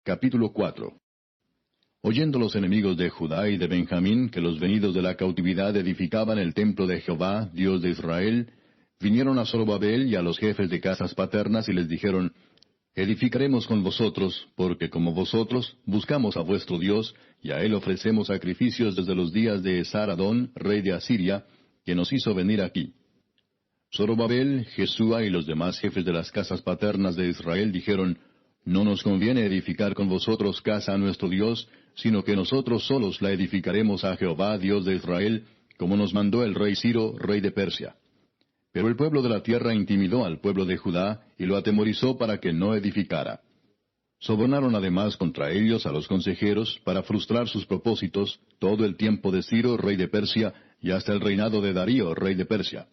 Capítulo 4. Oyendo los enemigos de Judá y de Benjamín que los venidos de la cautividad edificaban el templo de Jehová, Dios de Israel, vinieron a Zorobabel y a los jefes de casas paternas y les dijeron, Edificaremos con vosotros, porque como vosotros buscamos a vuestro Dios, y a él ofrecemos sacrificios desde los días de Esar-Adón, rey de Asiria, que nos hizo venir aquí. Zorobabel, Jesúa y los demás jefes de las casas paternas de Israel dijeron, No nos conviene edificar con vosotros casa a nuestro Dios, sino que nosotros solos la edificaremos a Jehová, Dios de Israel, como nos mandó el rey Ciro, rey de Persia. Pero el pueblo de la tierra intimidó al pueblo de Judá, y lo atemorizó para que no edificara. Sobornaron además contra ellos a los consejeros, para frustrar sus propósitos, todo el tiempo de Ciro, rey de Persia, y hasta el reinado de Darío, rey de Persia.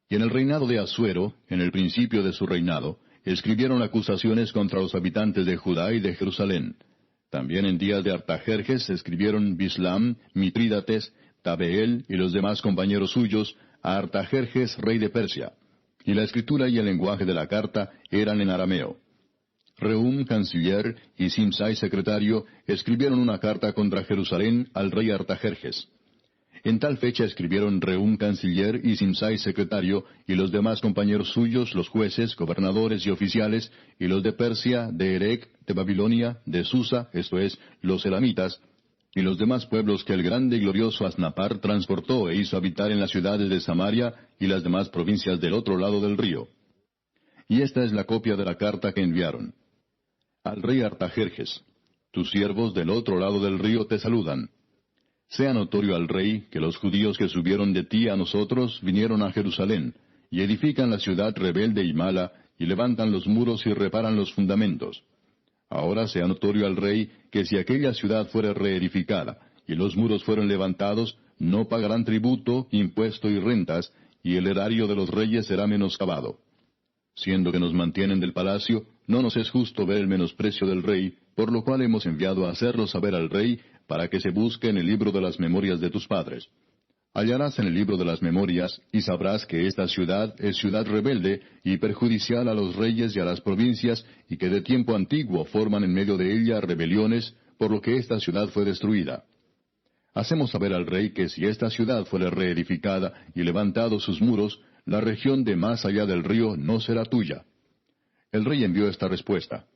Y en el reinado de Asuero, en el principio de su reinado, escribieron acusaciones contra los habitantes de Judá y de Jerusalén. También en días de Artajerjes escribieron Bislam, Mitrídates, Tabeel y los demás compañeros suyos a Artajerjes, rey de Persia. Y la escritura y el lenguaje de la carta eran en arameo. Rehum, canciller, y Simsai, secretario, escribieron una carta contra Jerusalén al rey Artajerjes. En tal fecha escribieron Rehum, canciller, y Simsai, secretario, y los demás compañeros suyos, los jueces, gobernadores y oficiales, y los de Persia, de Erec, de Babilonia, de Susa, esto es, los elamitas, y los demás pueblos que el grande y glorioso Asnapar transportó e hizo habitar en las ciudades de Samaria y las demás provincias del otro lado del río. Y esta es la copia de la carta que enviaron. Al rey Artajerjes, tus siervos del otro lado del río te saludan. Sea notorio al rey que los judíos que subieron de ti a nosotros vinieron a Jerusalén, y edifican la ciudad rebelde y mala, y levantan los muros y reparan los fundamentos. Ahora sea notorio al rey que si aquella ciudad fuere reedificada, y los muros fueren levantados, no pagarán tributo, impuesto y rentas, y el erario de los reyes será menoscabado. Siendo que nos mantienen del palacio, no nos es justo ver el menosprecio del rey, por lo cual hemos enviado a hacerlo saber al rey, para que se busque en el libro de las memorias de tus padres. Hallarás en el libro de las memorias, y sabrás que esta ciudad es ciudad rebelde y perjudicial a los reyes y a las provincias, y que de tiempo antiguo forman en medio de ella rebeliones, por lo que esta ciudad fue destruida. Hacemos saber al rey que si esta ciudad fuere reedificada y levantados sus muros, la región de más allá del río no será tuya. El rey envió esta respuesta.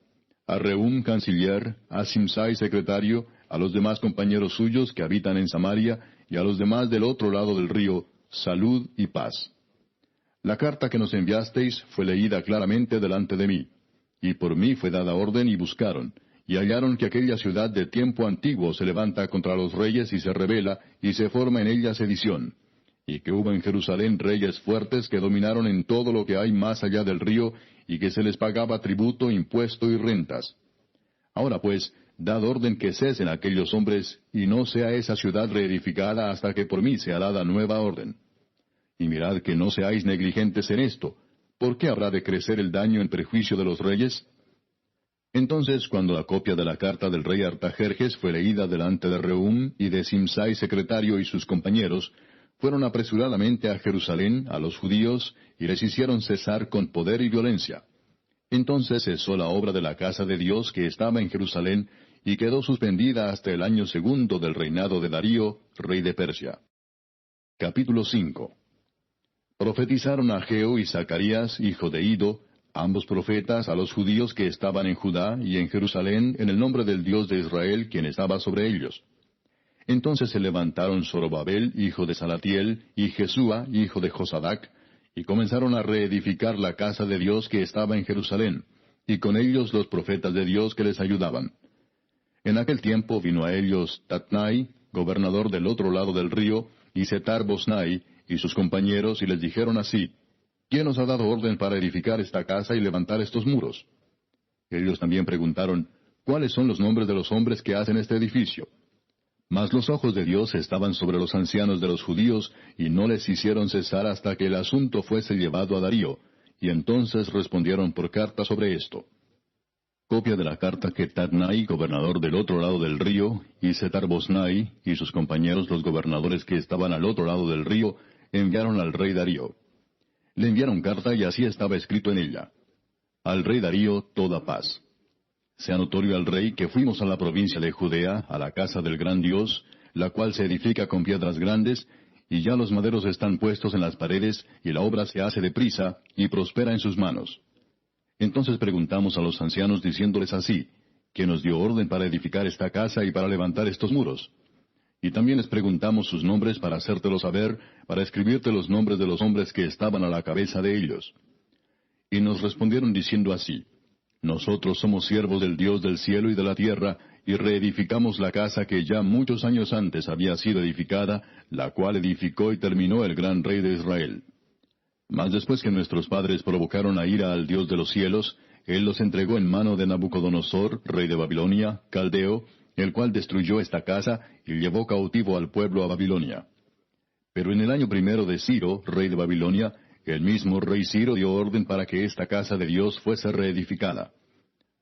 A Rehum, canciller, a Simsai, secretario, a los demás compañeros suyos que habitan en Samaria, y a los demás del otro lado del río, salud y paz. La carta que nos enviasteis fue leída claramente delante de mí, y por mí fue dada orden y buscaron, y hallaron que aquella ciudad de tiempo antiguo se levanta contra los reyes y se rebela, y se forma en ella sedición, y que hubo en Jerusalén reyes fuertes que dominaron en todo lo que hay más allá del río, y que se les pagaba tributo, impuesto y rentas. Ahora pues, dad orden que cesen aquellos hombres, y no sea esa ciudad reedificada hasta que por mí sea dada nueva orden. Y mirad que no seáis negligentes en esto. ¿Por qué habrá de crecer el daño en perjuicio de los reyes? Entonces, cuando la copia de la carta del rey Artajerjes fue leída delante de Rehum y de Simsai, secretario, y sus compañeros, fueron apresuradamente a Jerusalén, a los judíos, y les hicieron cesar con poder y violencia. Entonces cesó la obra de la casa de Dios que estaba en Jerusalén, y quedó suspendida hasta el año segundo del reinado de Darío, rey de Persia. Capítulo 5. Profetizaron Ageo y Zacarías, hijo de Ido, ambos profetas, a los judíos que estaban en Judá y en Jerusalén, en el nombre del Dios de Israel, quien estaba sobre ellos. Entonces se levantaron Zorobabel, hijo de Salatiel, y Jesúa, hijo de Josadac, y comenzaron a reedificar la casa de Dios que estaba en Jerusalén, y con ellos los profetas de Dios que les ayudaban. En aquel tiempo vino a ellos Tatnai, gobernador del otro lado del río, y Setar-Bosnai, y sus compañeros, y les dijeron así, ¿quién os ha dado orden para edificar esta casa y levantar estos muros? Ellos también preguntaron, ¿cuáles son los nombres de los hombres que hacen este edificio? Mas los ojos de Dios estaban sobre los ancianos de los judíos, y no les hicieron cesar hasta que el asunto fuese llevado a Darío, y entonces respondieron por carta sobre esto. Copia de la carta que Tatnai, gobernador del otro lado del río, y Setar-Bosnai, y sus compañeros los gobernadores que estaban al otro lado del río, enviaron al rey Darío. Le enviaron carta y así estaba escrito en ella. Al rey Darío toda paz. Sea notorio al rey que fuimos a la provincia de Judea, a la casa del gran Dios, la cual se edifica con piedras grandes, y ya los maderos están puestos en las paredes, y la obra se hace deprisa, y prospera en sus manos. Entonces preguntamos a los ancianos diciéndoles así, que nos dio orden para edificar esta casa y para levantar estos muros. Y también les preguntamos sus nombres para hacértelo saber, para escribirte los nombres de los hombres que estaban a la cabeza de ellos. Y nos respondieron diciendo así, nosotros somos siervos del Dios del cielo y de la tierra, y reedificamos la casa que ya muchos años antes había sido edificada, la cual edificó y terminó el gran rey de Israel. Mas después que nuestros padres provocaron a ira al Dios de los cielos, Él los entregó en mano de Nabucodonosor, rey de Babilonia, caldeo, el cual destruyó esta casa y llevó cautivo al pueblo a Babilonia. Pero en el año primero de Ciro, rey de Babilonia, el mismo rey Ciro dio orden para que esta casa de Dios fuese reedificada.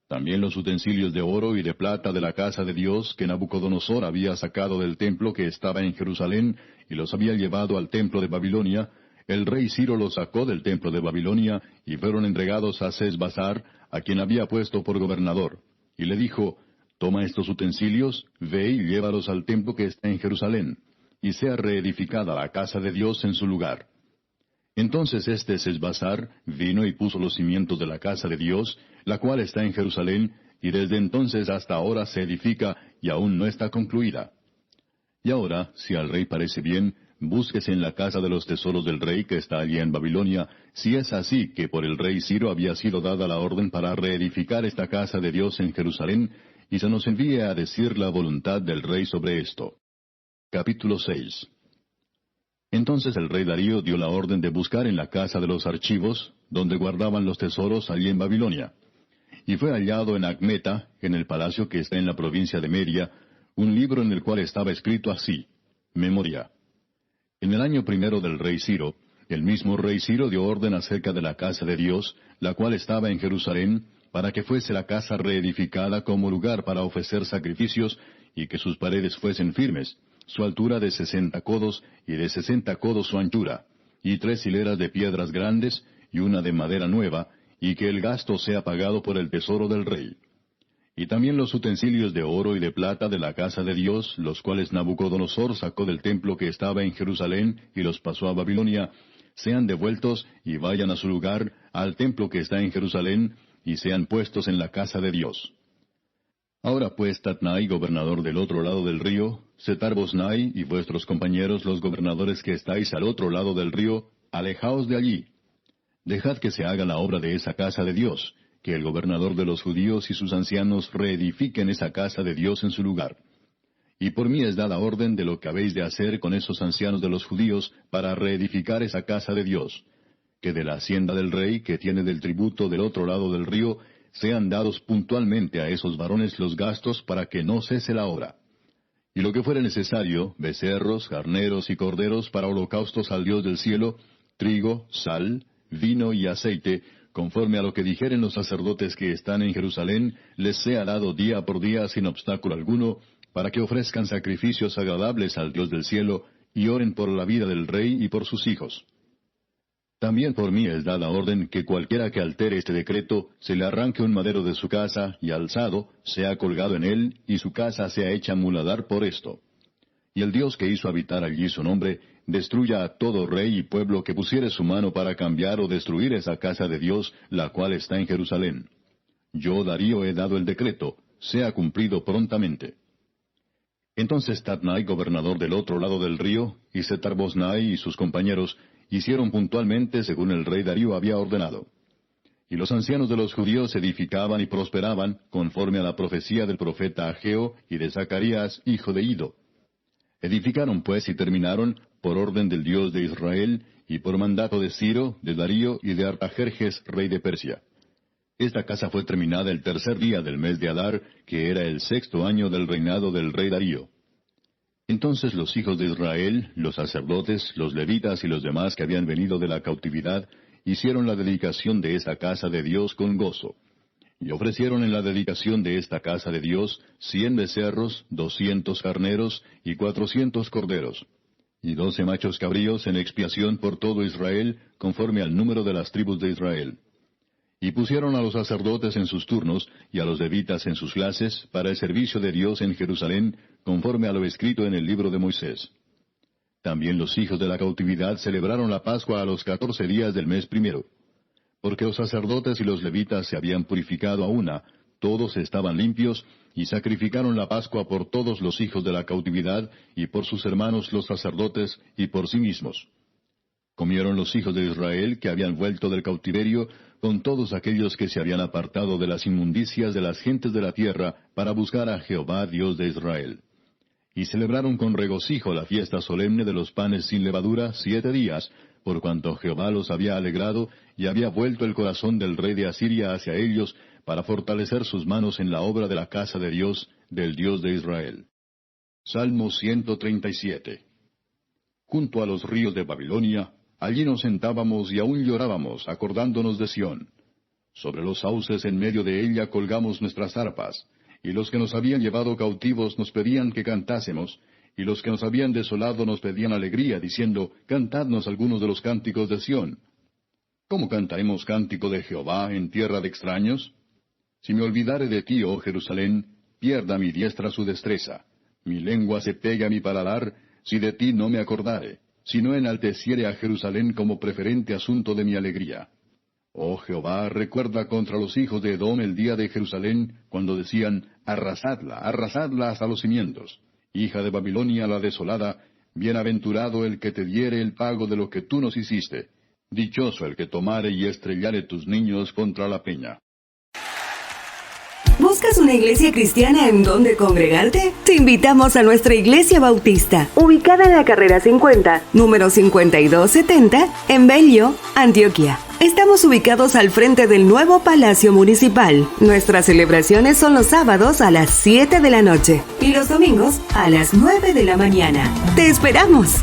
También los utensilios de oro y de plata de la casa de Dios que Nabucodonosor había sacado del templo que estaba en Jerusalén y los había llevado al templo de Babilonia, el rey Ciro los sacó del templo de Babilonia y fueron entregados a Sesbassar, a quien había puesto por gobernador. Y le dijo, toma estos utensilios, ve y llévalos al templo que está en Jerusalén, y sea reedificada la casa de Dios en su lugar. Entonces este Sesbassar vino y puso los cimientos de la casa de Dios, la cual está en Jerusalén, y desde entonces hasta ahora se edifica y aún no está concluida. Y ahora, si al rey parece bien, búsquese en la casa de los tesoros del rey que está allí en Babilonia, si es así que por el rey Ciro había sido dada la orden para reedificar esta casa de Dios en Jerusalén, y se nos envíe a decir la voluntad del rey sobre esto. Capítulo 6. Entonces el rey Darío dio la orden de buscar en la casa de los archivos, donde guardaban los tesoros allí en Babilonia. Y fue hallado en Acmeta, en el palacio que está en la provincia de Media, un libro en el cual estaba escrito así, Memoria. En el año primero del rey Ciro, el mismo rey Ciro dio orden acerca de la casa de Dios, la cual estaba en Jerusalén, para que fuese la casa reedificada como lugar para ofrecer sacrificios, y que sus paredes fuesen firmes, su altura de 60 codos, y de 60 codos su anchura, y 3 hileras de piedras grandes, y una de madera nueva, y que el gasto sea pagado por el tesoro del rey. Y también los utensilios de oro y de plata de la casa de Dios, los cuales Nabucodonosor sacó del templo que estaba en Jerusalén y los pasó a Babilonia, sean devueltos y vayan a su lugar, al templo que está en Jerusalén, y sean puestos en la casa de Dios. Ahora pues, Tatnai, gobernador del otro lado del río, Setar-Bosnai y vuestros compañeros los gobernadores que estáis al otro lado del río, alejaos de allí. Dejad que se haga la obra de esa casa de Dios, que el gobernador de los judíos y sus ancianos reedifiquen esa casa de Dios en su lugar. Y por mí es dada orden de lo que habéis de hacer con esos ancianos de los judíos para reedificar esa casa de Dios, que de la hacienda del rey, que tiene del tributo del otro lado del río, sean dados puntualmente a esos varones los gastos para que no cese la obra. Y lo que fuere necesario, becerros, carneros y corderos para holocaustos al Dios del cielo, trigo, sal, vino y aceite, conforme a lo que dijeren los sacerdotes que están en Jerusalén, les sea dado día por día sin obstáculo alguno, para que ofrezcan sacrificios agradables al Dios del cielo, y oren por la vida del rey y por sus hijos. También por mí es dada orden que cualquiera que altere este decreto, se le arranque un madero de su casa, y alzado, sea colgado en él, y su casa sea hecha muladar por esto. Y el Dios que hizo habitar allí su nombre, destruya a todo rey y pueblo que pusiere su mano para cambiar o destruir esa casa de Dios, la cual está en Jerusalén. Yo, Darío, he dado el decreto, sea cumplido prontamente. Entonces Tatnai, gobernador del otro lado del río, y Setar-Bosnai y sus compañeros, hicieron puntualmente según el rey Darío había ordenado. Y los ancianos de los judíos edificaban y prosperaban, conforme a la profecía del profeta Ageo y de Zacarías, hijo de Ido. Edificaron pues y terminaron, por orden del Dios de Israel, y por mandato de Ciro, de Darío y de Artajerjes, rey de Persia. Esta casa fue terminada el tercer día del mes de Adar, que era el 6º año del reinado del rey Darío. Entonces los hijos de Israel, los sacerdotes, los levitas y los demás que habían venido de la cautividad, hicieron la dedicación de esta casa de Dios con gozo. Y ofrecieron en la dedicación de esta casa de Dios 100 becerros, 200 carneros y 400 corderos, y 12 machos cabríos en expiación por todo Israel, conforme al número de las tribus de Israel. Y pusieron a los sacerdotes en sus turnos, y a los levitas en sus clases, para el servicio de Dios en Jerusalén, conforme a lo escrito en el libro de Moisés. También los hijos de la cautividad celebraron la Pascua a los 14 días del mes primero. Porque los sacerdotes y los levitas se habían purificado a una, todos estaban limpios, y sacrificaron la Pascua por todos los hijos de la cautividad, y por sus hermanos los sacerdotes, y por sí mismos. Comieron los hijos de Israel que habían vuelto del cautiverio, con todos aquellos que se habían apartado de las inmundicias de las gentes de la tierra, para buscar a Jehová Dios de Israel. Y celebraron con regocijo la fiesta solemne de los panes sin levadura 7 días, por cuanto Jehová los había alegrado, y había vuelto el corazón del rey de Asiria hacia ellos, para fortalecer sus manos en la obra de la casa de Dios, del Dios de Israel. Salmo 137. Junto a los ríos de Babilonia, allí nos sentábamos y aún llorábamos, acordándonos de Sión. Sobre los sauces en medio de ella colgamos nuestras arpas, y los que nos habían llevado cautivos nos pedían que cantásemos, y los que nos habían desolado nos pedían alegría, diciendo, cantadnos algunos de los cánticos de Sión. ¿Cómo cantaremos cántico de Jehová en tierra de extraños? Si me olvidare de ti, oh Jerusalén, pierda mi diestra su destreza. Mi lengua se pegue a mi paladar, si de ti no me acordare, si no enalteciere a Jerusalén como preferente asunto de mi alegría. Oh Jehová, recuerda contra los hijos de Edom el día de Jerusalén, cuando decían, arrasadla hasta los cimientos. Hija de Babilonia la desolada, bienaventurado el que te diere el pago de lo que tú nos hiciste. Dichoso el que tomare y estrellare tus niños contra la peña. ¿Buscas una iglesia cristiana en donde congregarte? Te invitamos a nuestra iglesia bautista, ubicada en la carrera 50, número 5270, en Bello, Antioquia. Estamos ubicados al frente del nuevo Palacio Municipal. Nuestras celebraciones son los sábados a las 7 de la noche y los domingos a las 9 de la mañana. ¡Te esperamos!